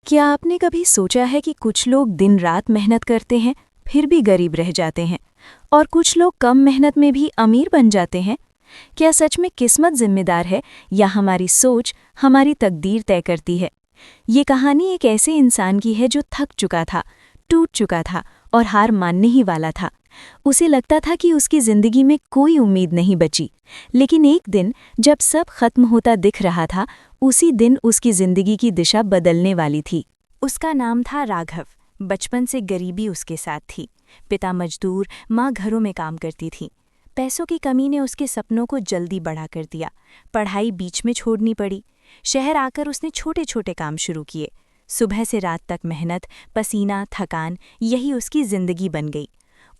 क्या आपने कभी सोचा है कि कुछ लोग दिन रात मेहनत करते हैं फिर भी गरीब रह जाते हैं और कुछ लोग कम मेहनत में भी अमीर बन जाते हैं? क्या सच में किस्मत जिम्मेदार है या हमारी सोच हमारी तकदीर तय करती है? ये कहानी एक ऐसे इंसान की है जो थक चुका था, टूट चुका था और हार मानने ही वाला था। उसे लगता था कि उसकी जिंदगी में कोई उम्मीद नहीं बची, लेकिन एक दिन जब सब खत्म होता दिख रहा था, उसी दिन उसकी जिंदगी की दिशा बदलने वाली थी। उसका नाम था राघव। बचपन से गरीबी उसके साथ थी। पिता मजदूर, माँ घरों में काम करती थी। पैसों की कमी ने उसके सपनों को जल्दी बढ़ा कर दिया। पढ़ाई बीच में छोड़नी पड़ी। शहर आकर उसने छोटे छोटे काम शुरू किए। सुबह से रात तक मेहनत, पसीना, थकान, यही उसकी जिंदगी बन गई।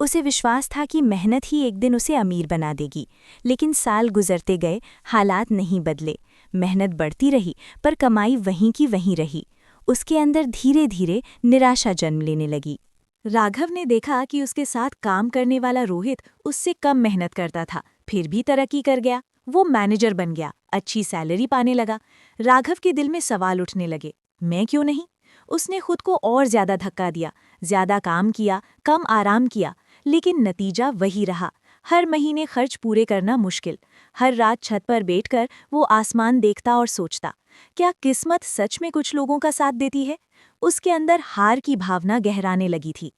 उसे विश्वास था कि मेहनत ही एक दिन उसे अमीर बना देगी, लेकिन साल गुजरते गए, हालात नहीं बदले। मेहनत बढ़ती रही पर कमाई वहीं की वहीं रही। उसके अंदर धीरे धीरे निराशा जन्म लेने लगी। राघव ने देखा कि उसके साथ काम करने वाला रोहित उससे कम मेहनत करता था, फिर भी तरक्की कर गया। वो मैनेजर बन गया, अच्छी सैलरी पाने लगा। राघव के दिल में सवाल उठने लगे, मैं क्यों नहीं? उसने खुद को और ज्यादा धक्का दिया, ज्यादा काम किया, कम आराम किया, लेकिन नतीजा वही रहा। हर महीने खर्च पूरे करना मुश्किल। हर रात छत पर बैठकर वो आसमान देखता और सोचता, क्या किस्मत सच में कुछ लोगों का साथ देती है? उसके अंदर हार की भावना गहराने लगी थी।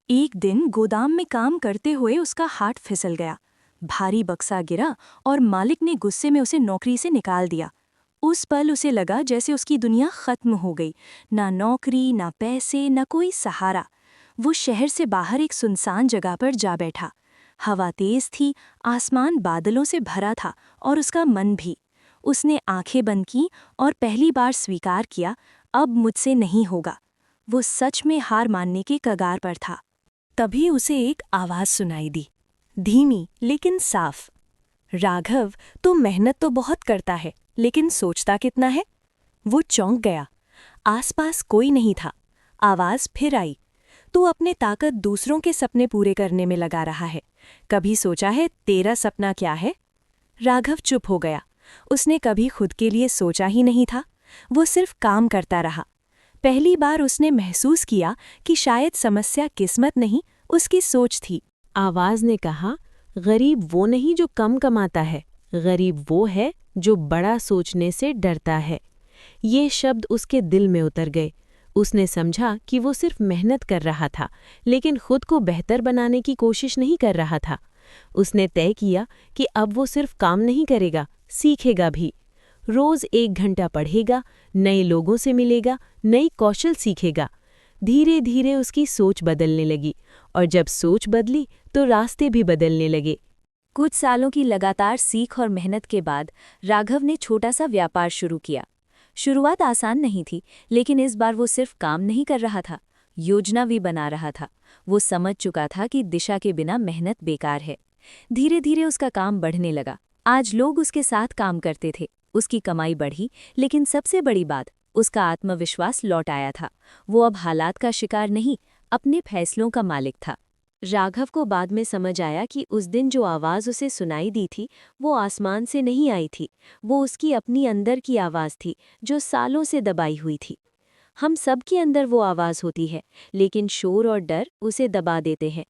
एक दिन गोदाम में काम करते हुए उसका हाथ फिसल गया। भारी बक्सा गिरा और मालिक ने गुस्से में उसे नौकरी से निकाल दिया। उस पल उसे लगा जैसे उसकी दुनिया खत्म हो गई। ना नौकरी, ना पैसे, ना कोई सहारा। वो शहर से बाहर एक सुनसान जगह पर जा बैठा। हवा तेज थी, आसमान बादलों से भरा था और उसका मन भी। उसने आंखें बंद की और पहली बार स्वीकार किया, अब मुझसे नहीं होगा। वो सच में हार मानने के कगार पर था। तभी उसे एक आवाज़ सुनाई दी, धीमी लेकिन साफ। राघव, तू मेहनत तो बहुत करता है, लेकिन सोचता कितना है? वो चौंक गया। आसपास कोई नहीं था। आवाज़ फिर आई, तू अपने ताकत दूसरों के सपने पूरे करने में लगा रहा है। कभी सोचा है तेरा सपना क्या है? राघव चुप हो गया। उसने कभी खुद के लिए सोचा ही नहीं था। वो सिर्फ काम करता रहा। पहली बार उसने महसूस किया कि शायद समस्या किस्मत नहीं, उसकी सोच थी। आवाज ने कहा, गरीब वो नहीं जो कम कमाता है, गरीब वो है जो बड़ा सोचने से डरता है। ये शब्द उसके दिल में उतर गए। उसने समझा कि वो सिर्फ मेहनत कर रहा था, लेकिन खुद को बेहतर बनाने की कोशिश नहीं कर रहा था। उसने तय किया कि अब वो सिर्फ काम नहीं करेगा, सीखेगा भी। रोज 1 घंटा पढ़ेगा, नए लोगों से मिलेगा, नई कौशल सीखेगा। धीरे धीरे उसकी सोच बदलने लगी, और जब सोच बदली तो रास्ते भी बदलने लगे। कुछ सालों की लगातार सीख और मेहनत के बाद राघव ने छोटा सा व्यापार शुरू किया। शुरुआत आसान नहीं थी, लेकिन इस बार वो सिर्फ काम नहीं कर रहा था, योजना भी बना रहा था। वो समझ चुका था कि दिशा के बिना मेहनत बेकार है। धीरे धीरे उसका काम बढ़ने लगा। आज लोग उसके साथ काम करते थे। उसकी कमाई बढ़ी, लेकिन सबसे बड़ी बात, उसका आत्मविश्वास लौट आया था। वो अब हालात का शिकार नहीं, अपने फैसलों का मालिक था। राघव को बाद में समझ आया कि उस दिन जो आवाज़ उसे सुनाई दी थी, वो आसमान से नहीं आई थी। वो उसकी अपनी अंदर की आवाज़ थी, जो सालों से दबाई हुई थी। हम सब के अंदर वो आवाज़ होती है, लेकिन शोर और डर उसे दबा देते हैं।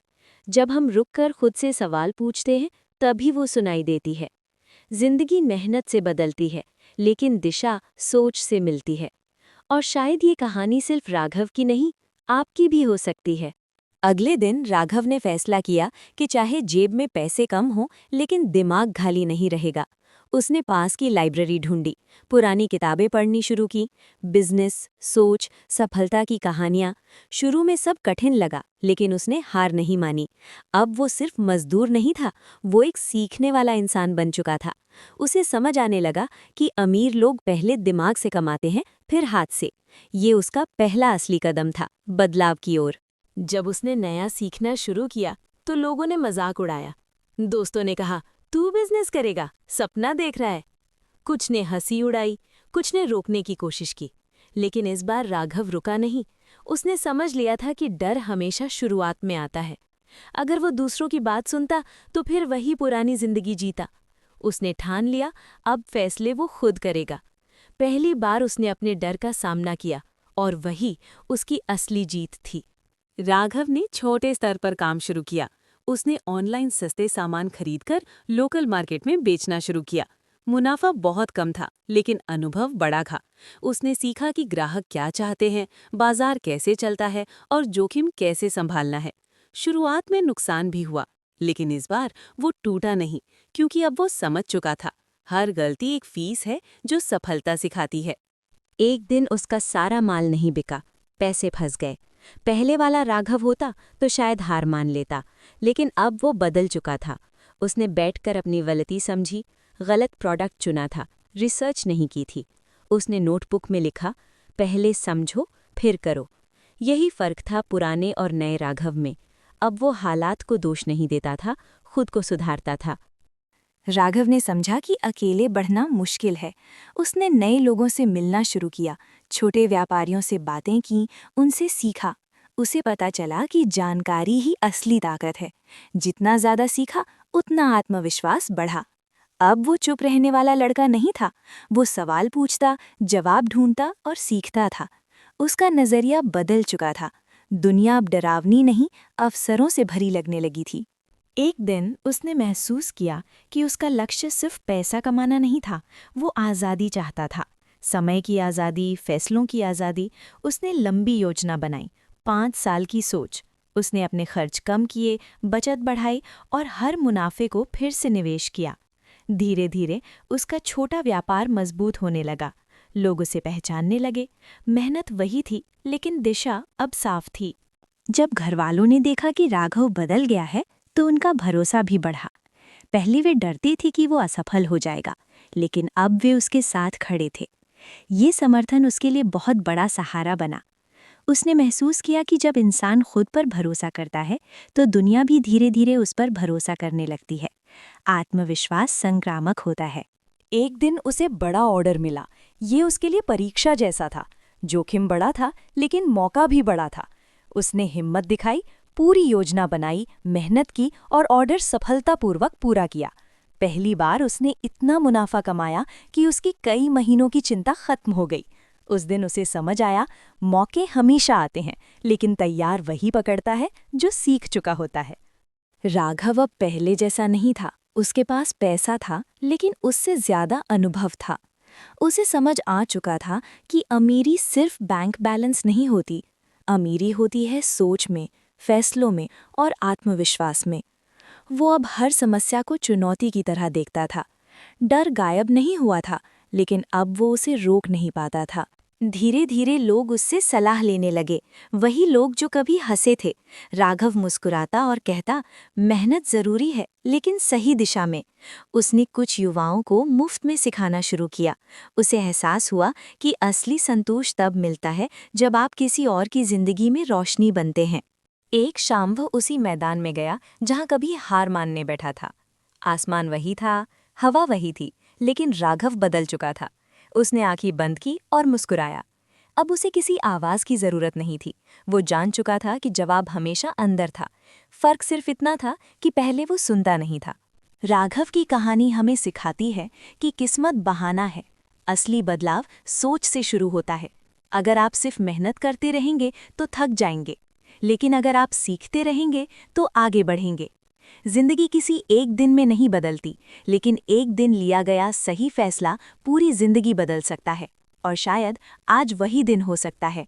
जब हम रुककर खुद से सवाल पूछते हैं, तभी वो सुनाई देती है। जिंदगी मेहनत से बदलती है, लेकिन दिशा सोच से मिलती है। और शायद ये कहानी सिर्फ राघव की नहीं, आपकी भी हो सकती है। अगले दिन राघव ने फैसला किया कि चाहे जेब में पैसे कम हों, लेकिन दिमाग खाली नहीं रहेगा। उसने पास की लाइब्रेरी ढूंढी, पुरानी किताबें पढ़नी शुरू की। बिजनेस, सोच, सफलता की कहानियां। शुरू में सब कठिन लगा, लेकिन उसने हार नहीं मानी। अब वो सिर्फ मजदूर नहीं था, वो एक सीखने वाला इंसान बन चुका था। उसे समझ आने लगा कि अमीर लोग पहले दिमाग से कमाते हैं, फिर हाथ से। ये उसका पहला असली कदम था, बदलाव की ओर। जब उसने नया सीखना शुरू किया तो लोगों ने मजाक उड़ाया। दोस्तों ने कहा, तू बिजनेस करेगा, सपना देख रहा है। कुछ ने हंसी उड़ाई, कुछ ने रोकने की कोशिश की, लेकिन इस बार राघव रुका नहीं। उसने समझ लिया था कि डर हमेशा शुरुआत में आता है। अगर वो दूसरों की बात सुनता तो फिर वही पुरानी जिंदगी जीता। उसने ठान लिया, अब फैसले वो खुद करेगा। पहली बार उसने अपने डर का सामना किया और वही उसकी असली जीत थी। राघव ने छोटे स्तर पर काम शुरू किया। उसने ऑनलाइन सस्ते सामान खरीदकर लोकल मार्केट में बेचना शुरू किया। मुनाफा बहुत कम था, लेकिन अनुभव बड़ा था। उसने सीखा कि ग्राहक क्या चाहते हैं, बाजार कैसे चलता है और जोखिम कैसे संभालना है। शुरुआत में नुकसान भी हुआ, लेकिन इस बार वो टूटा नहीं, क्योंकि अब वो समझ चुका था, हर गलती एक फीस है जो सफलता सिखाती है। एक दिन उसका सारा माल नहीं बिका, पैसे फंस गए। पहले वाला राघव होता तो शायद हार मान लेता, लेकिन अब वो बदल चुका था। उसने बैठकर अपनी गलती समझी, गलत प्रोडक्ट चुना था, रिसर्च नहीं की थी। उसने नोटबुक में लिखा, पहले समझो फिर करो। यही फर्क था पुराने और नए राघव में। अब वो हालात को दोष नहीं देता था, खुद को सुधारता था। राघव ने समझा कि अकेले बढ़ना मुश्किल है। उसने नए लोगों से मिलना शुरू किया, छोटे व्यापारियों से बातें की, उनसे सीखा। उसे पता चला कि जानकारी ही असली ताकत है। जितना ज्यादा सीखा, उतना आत्मविश्वास बढ़ा। अब वो चुप रहने वाला लड़का नहीं था। वो सवाल पूछता, जवाब ढूंढता और सीखता था। उसका नजरिया बदल चुका था। दुनिया अब डरावनी नहीं, अवसरों से भरी लगने लगी थी। एक दिन उसने महसूस किया कि उसका लक्ष्य सिर्फ पैसा कमाना नहीं था, वो आज़ादी चाहता था। समय की आज़ादी, फैसलों की आज़ादी। उसने लंबी योजना बनाई, 5 साल की सोच। उसने अपने खर्च कम किए, बचत बढ़ाई और हर मुनाफे को फिर से निवेश किया। धीरे धीरे उसका छोटा व्यापार मजबूत होने लगा। लोग उसे पहचानने लगे। मेहनत वही थी, लेकिन दिशा अब साफ थी। जब घरवालों ने देखा कि राघव बदल गया है, तो उनका भरोसा भी बढ़ा। पहले वे डरती थी कि वो असफल हो जाएगा, लेकिन अब वे उसके साथ खड़े थे। ये समर्थन उसके लिए बहुत बड़ा सहारा बना। उसने महसूस किया कि जब इंसान खुद पर भरोसा करता है, तो दुनिया भी धीरे धीरे उस पर भरोसा करने लगती है। आत्मविश्वास संक्रामक होता है। एक दिन उसे बड़ा ऑर्डर मिला। ये उसके लिए परीक्षा जैसा था। जोखिम बड़ा था, लेकिन मौका भी बड़ा था। उसने हिम्मत दिखाई, पूरी योजना बनाई, मेहनत की और ऑर्डर सफलतापूर्वक पूरा किया। पहली बार उसने इतना मुनाफा कमाया कि उसकी कई महीनों की चिंता खत्म हो गई। उस दिन उसे समझ आया, मौके हमेशा आते हैं, लेकिन तैयार वही पकड़ता है जो सीख चुका होता है। राघव अब पहले जैसा नहीं था। उसके पास पैसा था, लेकिन उससे ज्यादा अनुभव था। उसे समझ आ चुका था कि अमीरी सिर्फ बैंक बैलेंस नहीं होती। अमीरी होती है सोच में, फैसलों में और आत्मविश्वास में। वो अब हर समस्या को चुनौती की तरह देखता था। डर गायब नहीं हुआ था, लेकिन अब वो उसे रोक नहीं पाता था। धीरे धीरे लोग उससे सलाह लेने लगे, वही लोग जो कभी हंसे थे। राघव मुस्कुराता और कहता, मेहनत जरूरी है, लेकिन सही दिशा में। उसने कुछ युवाओं को मुफ्त में सिखाना शुरू किया। उसे एहसास हुआ कि असली संतोष तब मिलता है जब आप किसी और की जिंदगी में रोशनी बनते हैं। एक शाम वह उसी मैदान में गया जहाँ कभी हार मानने बैठा था। आसमान वही था, हवा वही थी, लेकिन राघव बदल चुका था। उसने आंखें बंद की और मुस्कुराया। अब उसे किसी आवाज़ की ज़रूरत नहीं थी। वो जान चुका था कि जवाब हमेशा अंदर था। फ़र्क सिर्फ इतना था कि पहले वो सुनता नहीं था। राघव की कहानी हमें सिखाती है कि किस्मत बहाना है, असली बदलाव सोच से शुरू होता है। अगर आप सिर्फ मेहनत करते रहेंगे तो थक जाएंगे, लेकिन अगर आप सीखते रहेंगे तो आगे बढ़ेंगे। जिंदगी किसी एक दिन में नहीं बदलती, लेकिन एक दिन लिया गया सही फैसला पूरी जिंदगी बदल सकता है। और शायद आज वही दिन हो सकता है